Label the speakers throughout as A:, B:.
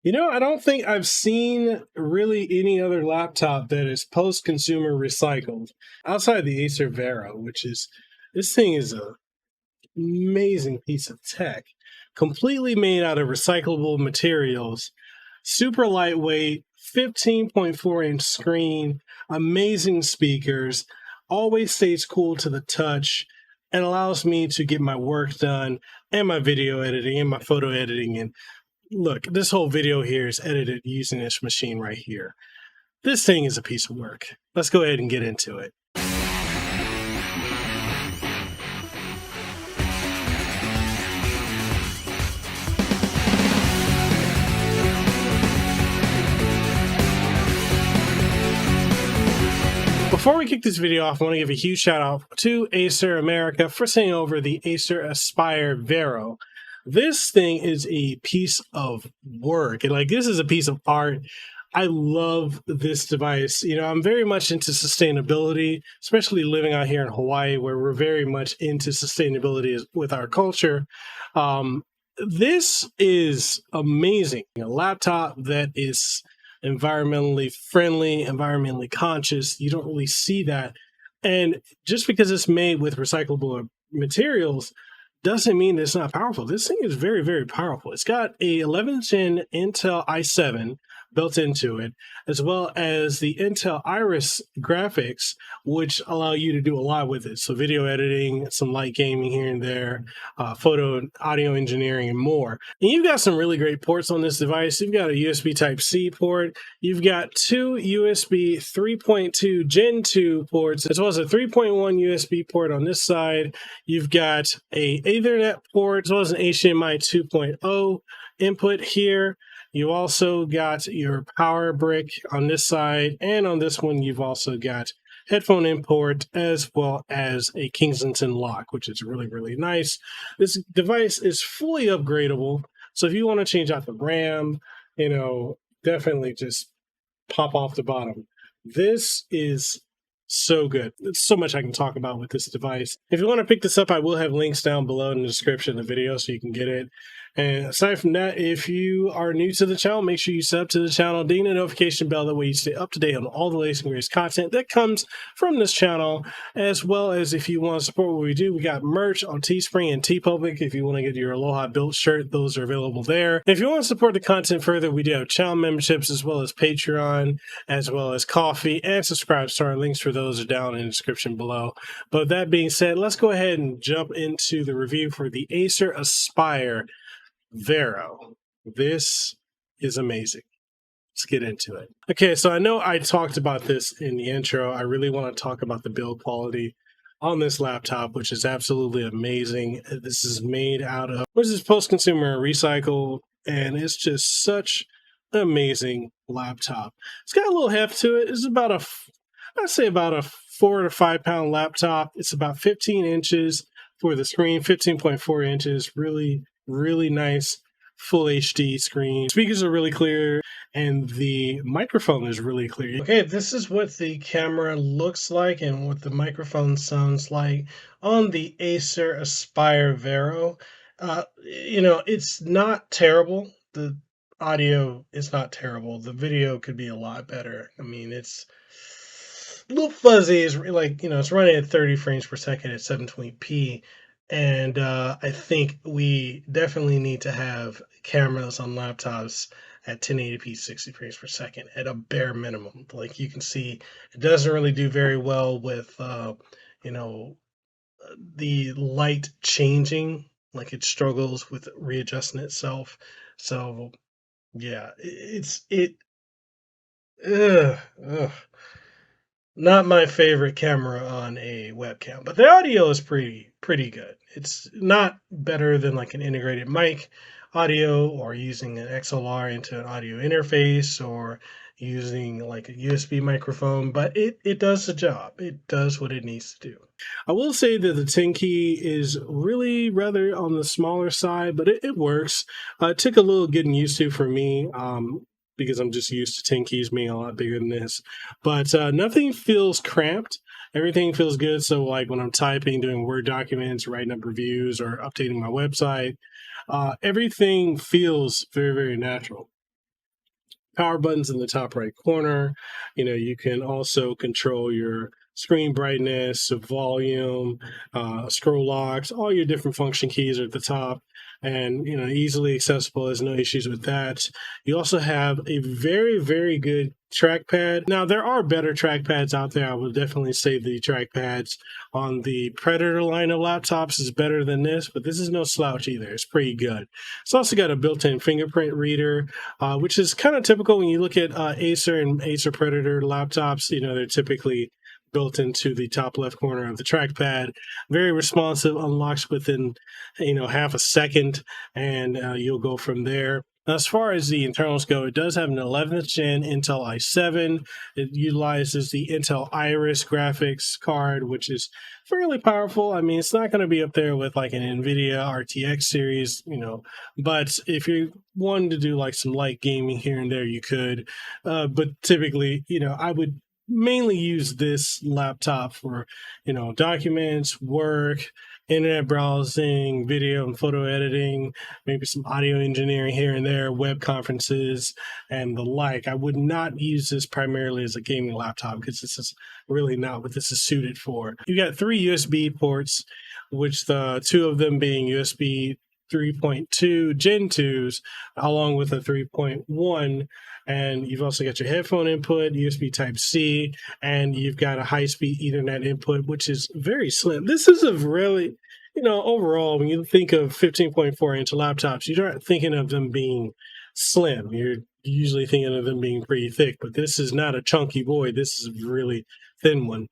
A: I don't think I've seen really any other laptop that is post-consumer recycled outside the Acer Vero, this thing is a amazing piece of tech, completely made out of recyclable materials, super lightweight, 15.4-inch screen, amazing speakers, always stays cool to the touch, and allows me to get my work done and my video editing and my photo editing. And look, this whole video here is edited using this machine right here. This thing is a piece of work. Let's go ahead and get into it. Before we kick this video off, I want to give a huge shout out to Acer America for sending over the Acer Aspire Vero. This thing is a piece of work. This is a piece of art. I love this device. I'm very much into sustainability, especially living out here in Hawaii, where we're very much into sustainability with our culture. This is amazing. A laptop that is environmentally friendly, environmentally conscious. You don't really see that. And just because it's made with recyclable materials doesn't mean it's not powerful. This thing is very, very powerful. It's got a 11th gen Intel i7 built into it, as well as the Intel Iris graphics, which allow you to do a lot with it. So video editing, some light gaming here and there, photo and audio engineering, and more. And you've got some really great ports on this device. You've got a USB Type-C port. You've got two USB 3.2 Gen 2 ports, as well as a 3.1 USB port on this side. You've got a Ethernet port, as well as an HDMI 2.0 input here. You also got your power brick on this side, and on this one, you've also got headphone import as well as a Kingston lock, which is really, really nice. This device is fully upgradable. So if you want to change out the RAM, definitely just pop off the bottom. This is so good. There's so much I can talk about with this device. If you want to pick this up, I will have links down below in the description of the video so you can get it. And aside from that, if you are new to the channel, make sure you sub to the channel, ding the notification bell. That way you stay up to date on all the latest and greatest content that comes from this channel, as well as if you want to support what we do, we got merch on Teespring and TeePublic. If you want to get your Aloha Built shirt, those are available there. And if you want to support the content further, we do have channel memberships, as well as Patreon, as well as Coffee, and subscribe to our links for those are down in the description below. But that being said, let's go ahead and jump into the review for the Acer Aspire Vero. This is amazing. Let's get into it. Okay, so I know I talked about this in the intro. I really want to talk about the build quality on this laptop, which is absolutely amazing. This is made out of, which is post-consumer recycled, and it's just such an amazing laptop. It's got a little heft to it. It's about a 4 to 5 pound laptop. It's about 15 inches for the screen, 15.4 inches. Really, really nice full HD screen. Speakers are really clear, and the microphone is really clear. Okay, this is what the camera looks like and what the microphone sounds like on the Acer Aspire Vero. It's not terrible. The audio is not terrible. The video could be a lot better. I mean, it's a little fuzzy. It's it's running at 30 frames per second at 720p. And I think we definitely need to have cameras on laptops at 1080p 60 frames per second at a bare minimum. Like you can see, it doesn't really do very well with, the light changing. Like it struggles with readjusting itself. So yeah, ugh. Not my favorite camera on a webcam, but the audio is pretty good. It's not better than like an integrated mic audio or using an XLR into an audio interface or using like a USB microphone, but it does the job. It does what it needs to do. I will say that the 10 key is really rather on the smaller side, but it works. It took a little getting used to for me. Because I'm just used to 10 keys being a lot bigger than this. But nothing feels cramped. Everything feels good. So like when I'm typing, doing Word documents, writing up reviews, or updating my website, everything feels very, very natural. power buttons in the top right corner. You can also control your screen brightness, volume, scroll locks, all your different function keys are at the top, and easily accessible. There's no issues with that. You also have a very, very good trackpad. Now, there are better trackpads out there. I would definitely say the trackpads on the Predator line of laptops is better than this, but this is no slouch either. It's pretty good. It's also got a built-in fingerprint reader, which is kind of typical when you look at Acer and Acer Predator laptops. They're typically built into the top left corner of the trackpad. Very responsive, unlocks within half a second, and you'll go from there. As far as the internals go, it does have an 11th gen Intel i7. It utilizes the Intel Iris graphics card, which is fairly powerful. I mean, it's not going to be up there with like an NVIDIA RTX series, but if you wanted to do like some light gaming here and there, you could. But typically, I would mainly use this laptop for, documents, work, internet browsing, video and photo editing, maybe some audio engineering here and there, web conferences, and the like. I would not use this primarily as a gaming laptop because this is really not what this is suited for. You got 3 USB ports, which the 2 of them being USB 3.2 Gen 2s, along with a 3.1. And you've also got your headphone input, USB Type-C, and you've got a high-speed Ethernet input, which is very slim. This is a really, overall, when you think of 15.4-inch laptops, you're not thinking of them being slim. You're usually thinking of them being pretty thick, but this is not a chunky boy. This is a really thin one.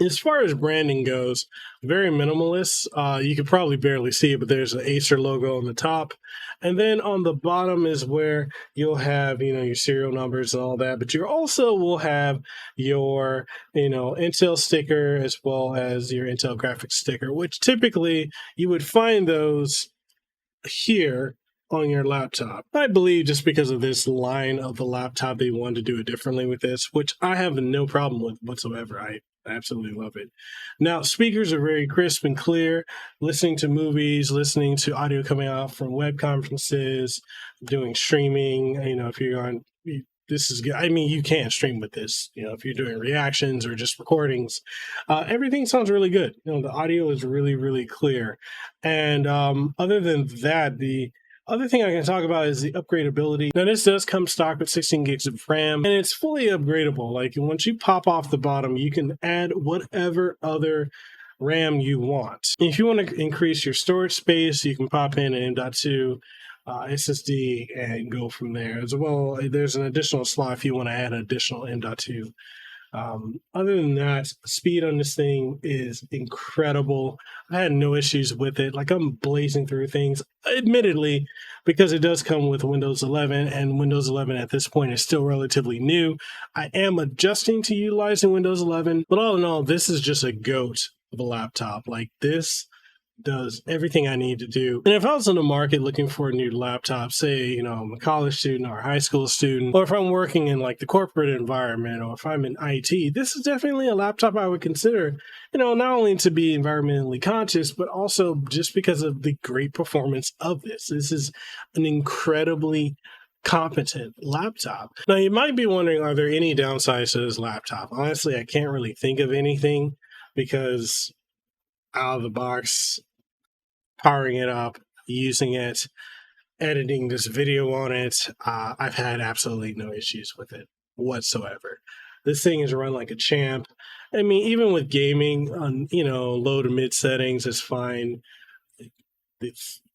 A: As far as branding goes, very minimalist. You could probably barely see it, but there's an Acer logo on the top. And then on the bottom is where you'll have, your serial numbers and all that. But you also will have your, Intel sticker as well as your Intel graphics sticker, which typically you would find those here on your laptop. I believe just because of this line of the laptop, they wanted to do it differently with this, which I have no problem with whatsoever. I absolutely love it. Now, speakers are very crisp and clear. Listening to movies, listening to audio coming out from web conferences, doing streaming, if you're on, this is good. I mean, you can stream with this, if you're doing reactions or just recordings. Everything sounds really good. The audio is really, really clear. And other than that, the other thing I can talk about is the upgradability. Now, this does come stock with 16 gigs of RAM, and it's fully upgradable. Like, once you pop off the bottom, you can add whatever other RAM you want. If you want to increase your storage space, you can pop in an M.2 SSD and go from there. As well, there's an additional slot if you want to add an additional M.2. Other than that, speed on this thing is incredible. I had no issues with it. Like, I'm blazing through things, admittedly, because it does come with Windows 11, and Windows 11 at this point is still relatively new. I am adjusting to utilizing Windows 11, but all in all, this is just a goat of a laptop. Like, this does everything I need to do. And if I was in the market looking for a new laptop, say, I'm a college student or a high school student, or if I'm working in like the corporate environment, or if I'm in IT, this is definitely a laptop I would consider, not only to be environmentally conscious, but also just because of the great performance of this. This is an incredibly competent laptop. Now, you might be wondering, are there any downsides to this laptop? Honestly, I can't really think of anything because out of the box, powering it up, using it, editing this video on it, I've had absolutely no issues with it whatsoever. This thing is run like a champ. I mean, even with gaming on, low to mid settings is fine.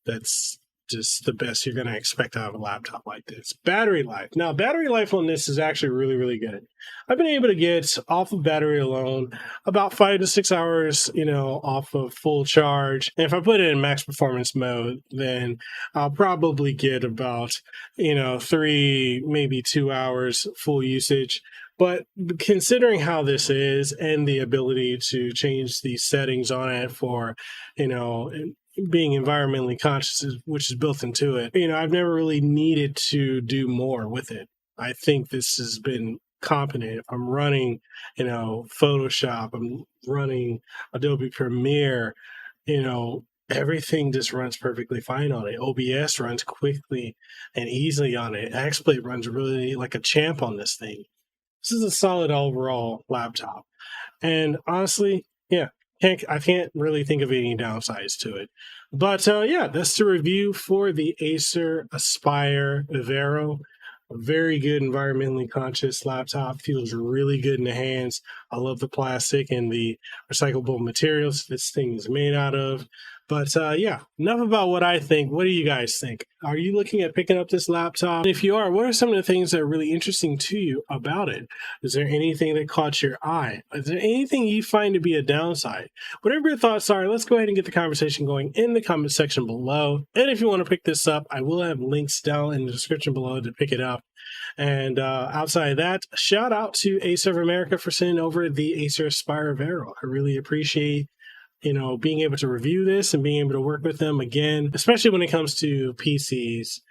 A: That's just the best you're going to expect out of a laptop like this. Battery life. Now, battery life on this is actually really, really good. I've been able to get off of battery alone about 5 to 6 hours, off of full charge. And if I put it in max performance mode, then I'll probably get about, 3, maybe 2 hours full usage. But considering how this is and the ability to change the settings on it for, being environmentally conscious, which is built into it, I've never really needed to do more with it. I think this has been competent. If I'm running, Photoshop, I'm running Adobe Premiere, everything just runs perfectly fine on it. OBS runs quickly and easily on it. XSplit runs really like a champ on this thing. This is a solid overall laptop. And honestly, yeah, I can't really think of any downsides to it. But yeah, that's the review for the Acer Aspire Vero. A very good environmentally conscious laptop. Feels really good in the hands. I love the plastic and the recyclable materials this thing is made out of. But yeah, enough about what I think. What do you guys think? Are you looking at picking up this laptop? And if you are, what are some of the things that are really interesting to you about it? Is there anything that caught your eye? Is there anything you find to be a downside? Whatever your thoughts are, let's go ahead and get the conversation going in the comment section below. And if you want to pick this up, I will have links down in the description below to pick it up. And outside of that, shout out to Acer AVerMedia for sending over the Acer Aspire Vero. I really appreciate being able to review this and being able to work with them again, especially when it comes to PCs.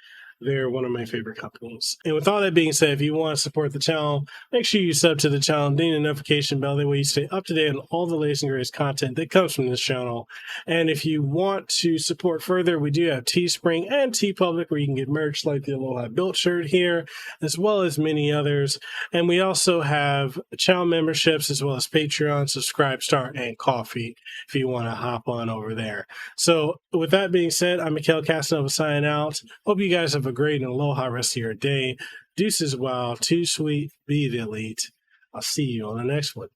A: They're one of my favorite companies. And with all that being said, if you want to support the channel, make sure you sub to the channel, ding the notification bell. That way you stay up to date on all the latest and greatest content that comes from this channel. And if you want to support further, we do have Teespring and TeePublic where you can get merch like the Aloha Built shirt here, as well as many others. And we also have channel memberships as well as Patreon, Subscribestar, and Coffee if you want to hop on over there. So with that being said, I'm Mekel Kasanova signing out. Hope you guys have a great and aloha rest of your day. Deuces well, too sweet, be the elite. I'll see you on the next one.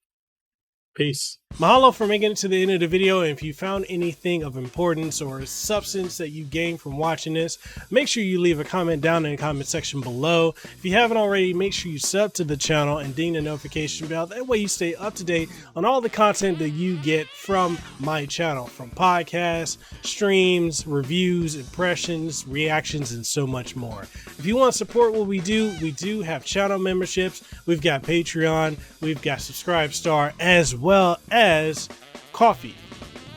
A: Peace. Mahalo for making it to the end of the video. And if you found anything of importance or substance that you gained from watching this, make sure you leave a comment down in the comment section below. If you haven't already, make sure you sub to the channel and ding the notification bell. That way you stay up to date on all the content that you get from my channel, from podcasts, streams, reviews, impressions, reactions, and so much more. If you want to support what we do have channel memberships. We've got Patreon, we've got Subscribestar, as well as coffee,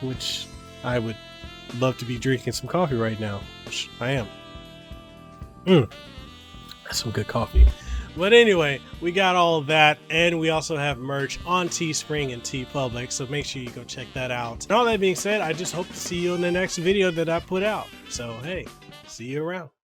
A: which I would love to be drinking some coffee right now, which I am. That's some good coffee. But anyway, we got all of that, and we also have merch on Teespring and TeePublic, so make sure you go check that out. And all that being said, I just hope to see you in the next video that I put out. So hey, see you around.